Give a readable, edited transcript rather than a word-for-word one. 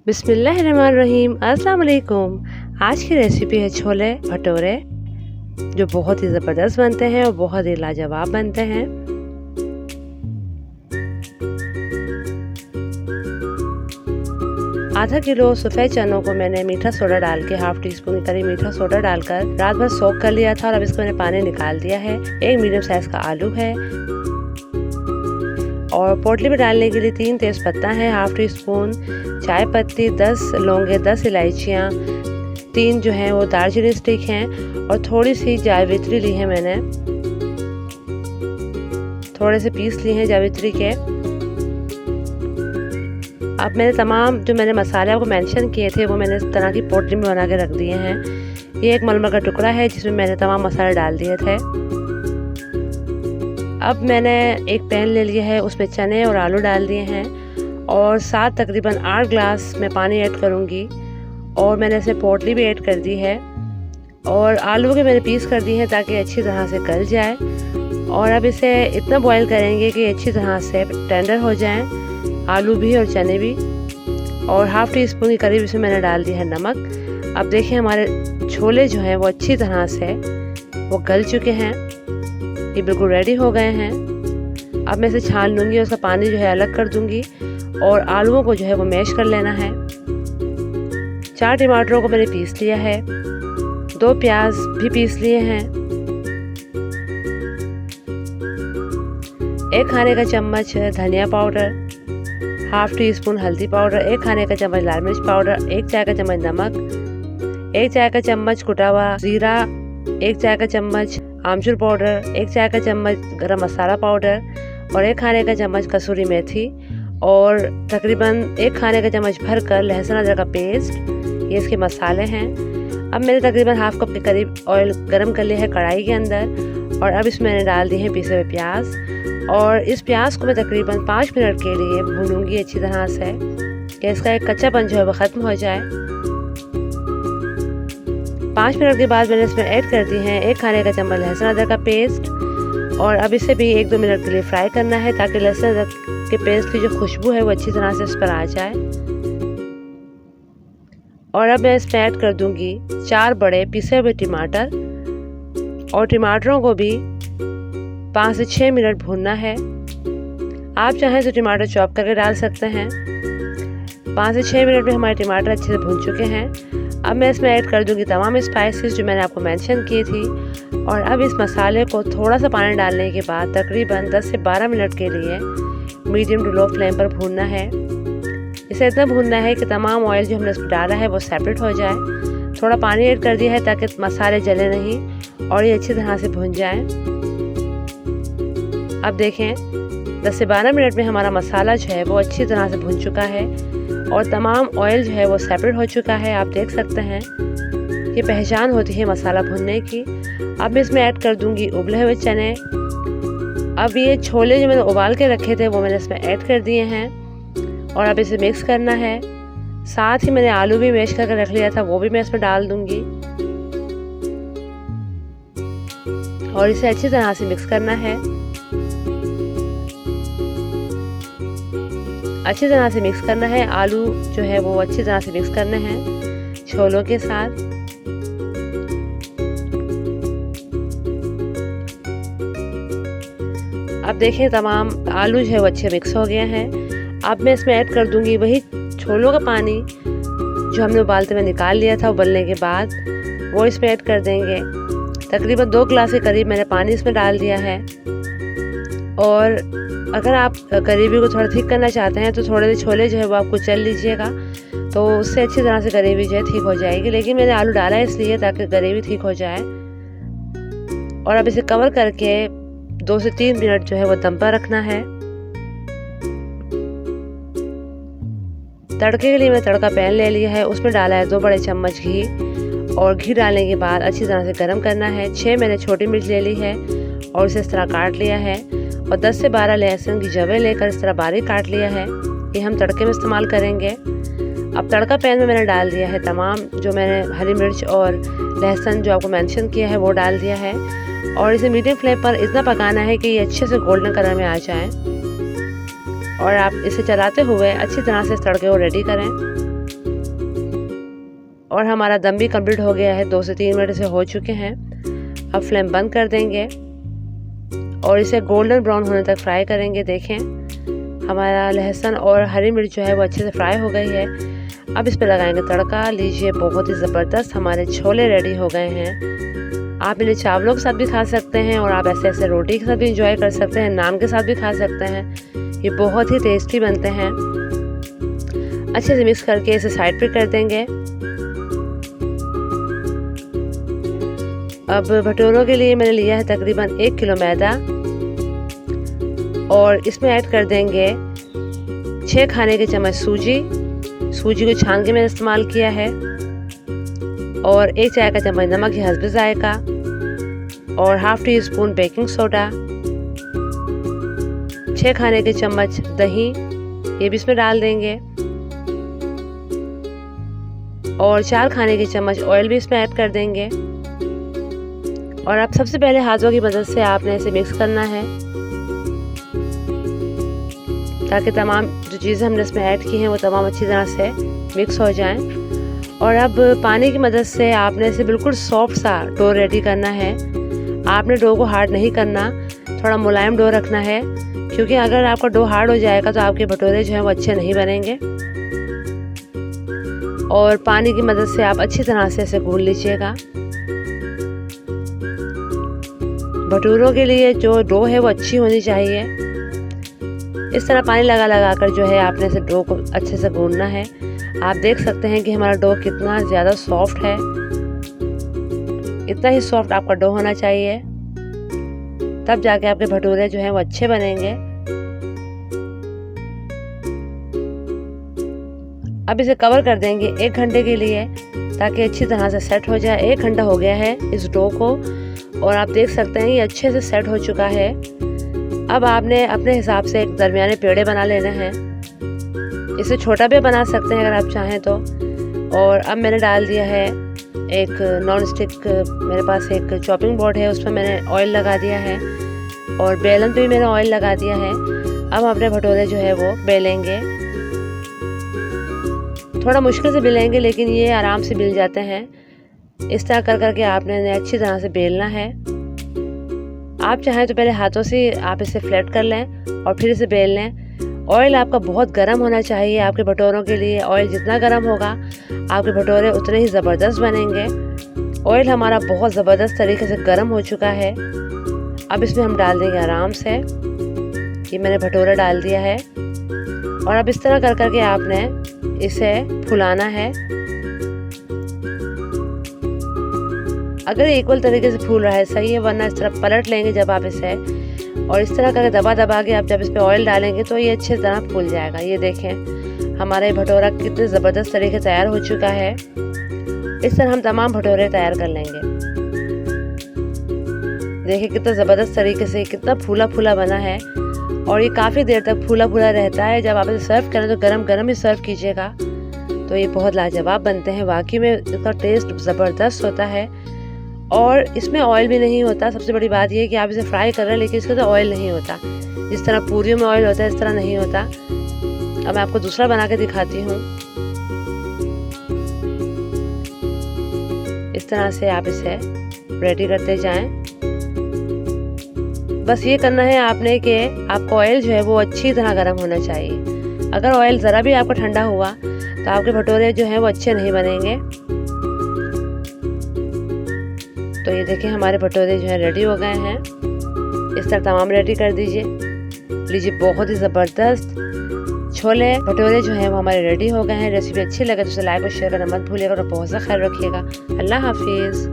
बिस्मिल्लाहिर्रहमानिर्रहीम। अस्सलाम वालेकुम। आज की रेसिपी है छोले भटूरे, जो बहुत ही ज़बरदस्त बनते हैं और बहुत ही लाजवाब बनते हैं। आधा किलो सफ़ेद चनों को मैंने मीठा सोडा डाल के हाफ टी स्पून के करीब मीठा सोडा डालकर रात भर सोक कर लिया था और अब इसको मैंने पानी निकाल दिया है। एक मीडियम साइज का आलू है और पोटली में डालने के लिए 3 तेज़पत्ता है, हाफ टी स्पून चाय पत्ती, 10 लौंगे, 10 इलायचियाँ, 3 जो हैं वो दालचीनी स्टिक हैं और थोड़ी सी जावित्री ली है मैंने, थोड़े से पीस लिए हैं जावित्री के। अब मैंने तमाम जो मैंने मसाले आपको मेंशन किए थे वो मैंने इस तरह की पोटली में बना के रख दिए हैं। ये एक मलमल का टुकड़ा है जिसमें मैंने तमाम मसाले डाल दिए थे। अब मैंने एक पैन ले लिया है, उसमें चने और आलू डाल दिए हैं और साथ तकरीबन 8 ग्लास में पानी ऐड करूँगी और मैंने इसमें पोटली भी ऐड कर दी है और आलू के मैंने पीस कर दिए हैं ताकि अच्छी तरह से गल जाए। और अब इसे इतना बॉईल करेंगे कि अच्छी तरह से टेंडर हो जाएं, आलू भी और चने भी। और हाफ टी स्पून के करीब इसमें मैंने डाल दिया है नमक। अब देखिए हमारे छोले जो हैं वो अच्छी तरह से वो गल चुके हैं, ये बिल्कुल रेडी हो गए हैं। अब मैं इसे छान लूँगी और उसका पानी जो है अलग कर दूँगी और आलूओं को जो है वो मैश कर लेना है। 4 टमाटरों को मैंने पीस लिया है, 2 प्याज भी पीस लिए हैं, 1 खाने का चम्मच धनिया पाउडर, हाफ टी स्पून हल्दी पाउडर, 1 खाने का चम्मच लाल मिर्च पाउडर, 1 चाय का चम्मच नमक, 1 चाय का चम्मच कुटा हुआ जीरा, 1 चाय का चम्मच आमचूर पाउडर, 1 चाय का चम्मच गरम मसाला पाउडर और 1 खाने का चम्मच कसूरी मेथी और तकरीबन 1 खाने का चम्मच भरकर लहसुन अदरक का पेस्ट। ये इसके मसाले हैं। अब मैंने तकरीबन हाफ कप के करीब ऑयल गरम कर लिया है कढ़ाई के अंदर और अब इसमें मैंने डाल दिए हैं पिसे हुए प्याज और इस प्याज को मैं तकरीबन 5 मिनट के लिए भूनूंगी अच्छी तरह से कि इसका एक कच्चापन जो है वो ख़त्म हो जाए। 5 मिनट के बाद मैंने इसमें ऐड कर दी है 1 खाने का चम्मच लहसुन अदरक का पेस्ट और अब इसे भी 1-2 मिनट के लिए फ्राई करना है ताकि लहसुन अदरक के पेस्ट की जो खुशबू है वो अच्छी तरह से उस पर आ जाए। और अब मैं इसमें ऐड कर दूंगी 4 बड़े पिसे हुए टमाटर और टमाटरों को भी 5 से 6 मिनट भूनना है। आप चाहें तो टमाटर चॉप करके डाल सकते हैं। 5 से 6 मिनट में हमारे टमाटर अच्छे से भून चुके हैं। अब मैं इसमें ऐड कर दूंगी तमाम स्पाइसेस जो मैंने आपको मेंशन की थी और अब इस मसाले को थोड़ा सा पानी डालने के बाद तकरीबन 10 से 12 मिनट के लिए मीडियम टू लो फ्लेम पर भूनना है। इसे इतना भूनना है कि तमाम ऑयल जो हमने इसमें डाला है वो सेपरेट हो जाए। थोड़ा पानी ऐड कर दिया है ताकि मसाले जले नहीं और ये अच्छी तरह से भून जाए। अब देखें 10 से 12 मिनट में हमारा मसाला जो है वो अच्छी तरह से भून चुका है और तमाम ऑयल जो है वो सेपरेट हो चुका है। आप देख सकते हैं ये पहचान होती है मसाला भुनने की। अब मैं इसमें ऐड कर दूंगी उबले हुए चने। अब ये छोले जो मैंने उबाल के रखे थे वो मैंने इसमें ऐड कर दिए हैं और अब इसे मिक्स करना है। साथ ही मैंने आलू भी मैश करके रख लिया था, वो भी मैं इसमें डाल दूंगी और इसे अच्छी तरह से मिक्स करना है। अच्छी तरह से मिक्स करना है। आलू जो है वो अच्छी तरह से मिक्स करने हैं छोलों के साथ। अब देखें तमाम आलू जो है वो अच्छे मिक्स हो गए हैं। अब मैं इसमें ऐड कर दूंगी वही छोलों का पानी जो हमने उबालते हुए निकाल लिया था उबलने के बाद, वो इसमें ऐड कर देंगे। तकरीबन 2 ग्लास के करीब मैंने पानी इसमें डाल दिया है और अगर आप ग्रेवी को थोड़ा थिक करना चाहते हैं तो थोड़े से छोले जो है वो आप कुचल लीजिएगा तो उससे अच्छी तरह से ग्रेवी जो है ठीक हो जाएगी। लेकिन मैंने आलू डाला है इसलिए ताकि ग्रेवी ठीक हो जाए। और अब इसे कवर करके 2 से 3 मिनट जो है वो दम पर रखना है। तड़के के लिए मैं तड़का पैन ले लिया है, उसमें डाला है 2 बड़े चम्मच घी और घी डालने के बाद अच्छी तरह से गर्म करना है। 6 मैंने छोटी मिर्च ले ली है और इसे इस तरह काट लिया है और 10 से 12 लहसुन की जवें लेकर इस तरह बारीक काट लिया है। ये हम तड़के में इस्तेमाल करेंगे। अब तड़का पैन में मैंने डाल दिया है तमाम जो मैंने हरी मिर्च और लहसुन जो आपको मेंशन किया है वो डाल दिया है और इसे मीडियम फ्लेम पर इतना पकाना है कि ये अच्छे से गोल्डन कलर में आ जाए और आप इसे चलाते हुए अच्छी तरह से इस तड़के को रेडी करें। और हमारा दम भी कंप्लीट हो गया है, 2 से 3 मिनट से हो चुके हैं। अब फ्लेम बंद कर देंगे और इसे गोल्डन ब्राउन होने तक फ्राई करेंगे। देखें हमारा लहसुन और हरी मिर्च जो है वो अच्छे से फ्राई हो गई है। अब इस पर लगाएंगे तड़का। लीजिए बहुत ही ज़बरदस्त हमारे छोले रेडी हो गए हैं। आप इन्हें चावलों के साथ भी खा सकते हैं और आप ऐसे ऐसे रोटी के साथ भी इंजॉय कर सकते हैं, नान के साथ भी खा सकते हैं। ये बहुत ही टेस्टी बनते हैं। अच्छे से मिक्स करके इसे साइड पे कर देंगे। अब भटूरों के लिए मैंने लिया है तकरीबन 1 किलो मैदा और इसमें ऐड कर देंगे 6 खाने के चम्मच सूजी को छान के मैंने इस्तेमाल किया है, और 1 चाय का चम्मच नमक या हस्बे जायका, और ½ टी स्पून बेकिंग सोडा, 6 खाने के चम्मच दही ये भी इसमें डाल देंगे, और 4 खाने के चम्मच ऑयल भी इसमें ऐड कर देंगे। और अब सबसे पहले हाथों की मदद से आपने इसे मिक्स करना है ताकि तमाम जो चीज़ें हमने इसमें ऐड की हैं वो तमाम अच्छी तरह से मिक्स हो जाएं। और अब पानी की मदद से आपने इसे बिल्कुल सॉफ्ट सा डो रेडी करना है। आपने डो को हार्ड नहीं करना, थोड़ा मुलायम डो रखना है, क्योंकि अगर आपका डो हार्ड हो जाएगा तो आपके भटूरे जो हैं वो अच्छे नहीं बनेंगे। और पानी की मदद से आप अच्छी तरह से इसे गूंद लीजिएगा। भटूरों के लिए जो डो है वो अच्छी होनी चाहिए। इस तरह पानी लगा लगा कर जो है आपने इसे डो को अच्छे से गूंदना है। आप देख सकते हैं कि हमारा डो कितना ज़्यादा सॉफ्ट है। इतना ही सॉफ्ट आपका डो होना चाहिए, तब जाके आपके भटूरे जो हैं वो अच्छे बनेंगे। अब इसे कवर कर देंगे 1 घंटे के लिए ताकि अच्छी तरह से सेट हो जाए। 1 घंटा हो गया है इस डो को और आप देख सकते हैं ये अच्छे से सेट हो चुका है। अब आपने अपने हिसाब से एक दरमियाने पेड़े बना लेने हैं। इसे छोटा भी बना सकते हैं अगर आप चाहें तो। और अब मैंने डाल दिया है एक नॉन स्टिक, मेरे पास एक चॉपिंग बोर्ड है, उस पर मैंने ऑयल लगा दिया है, और बेलन पे भी मैंने ऑयल लगा दिया है। अब अपने भटूरे जो है वो बेलेंगे। थोड़ा मुश्किल से बेलेंगे लेकिन ये आराम से बेल जाते हैं। इस तरह कर करके आपने इन्हें अच्छी तरह से बेलना है। आप चाहें तो पहले हाथों से आप इसे फ्लैट कर लें और फिर इसे बेल लें। ऑयल आपका बहुत गर्म होना चाहिए आपके भटूरों के लिए। ऑयल जितना गर्म होगा आपके भटूरे उतने ही ज़बरदस्त बनेंगे। ऑयल हमारा बहुत ज़बरदस्त तरीके से गर्म हो चुका है। अब इसमें हम डाल देंगे आराम से। ये मैंने भटूरा डाल दिया है और अब इस तरह कर करके आपने इसे फुलाना है। अगर इक्वल तरीके से फूल रहा है सही है, वरना इस तरह पलट लेंगे जब आप इसे, और इस तरह करके दबा दबा के आप जब इस पे ऑयल डालेंगे तो ये अच्छी तरह फूल जाएगा। ये देखें हमारा ये भटूरा कितने ज़बरदस्त तरीके से तैयार हो चुका है। इस तरह हम तमाम भटूरे तैयार कर लेंगे। देखिए कितना ज़बरदस्त तरीके से कितना फूला फूला बना है, और ये काफ़ी देर तक फूला फूला रहता है। जब आप इसे सर्व करें तो गरम गरम ही सर्व कीजिएगा, तो ये बहुत लाजवाब बनते हैं। वाकई में इसका टेस्ट ज़बरदस्त होता है और इसमें ऑयल भी नहीं होता। सबसे बड़ी बात यह है कि आप इसे फ्राई कर रहे हैं लेकिन इसका तो ऑयल नहीं होता। जिस तरह पूरियों में ऑयल होता है इस तरह नहीं होता। अब मैं आपको दूसरा बना के दिखाती हूँ। इस तरह से आप इसे रेडी करते जाएं। बस ये करना है आपने कि आपका ऑयल जो है वो अच्छी तरह गर्म होना चाहिए। अगर ऑयल ज़रा भी आपका ठंडा हुआ तो आपके भटूरे जो हैं वो अच्छे नहीं बनेंगे। तो ये देखिए हमारे भटूरे जो है रेडी हो गए हैं। इस तरह तमाम रेडी कर दीजिए। लीजिए बहुत ही ज़बरदस्त छोले भटूरे जो हैं वो हमारे रेडी हो गए हैं। रेसिपी अच्छी लगे तो उसे लाइक और शेयर करना मत भूलिएगा और बहुत सा ख्याल रखिएगा। अल्लाह हाफिज़।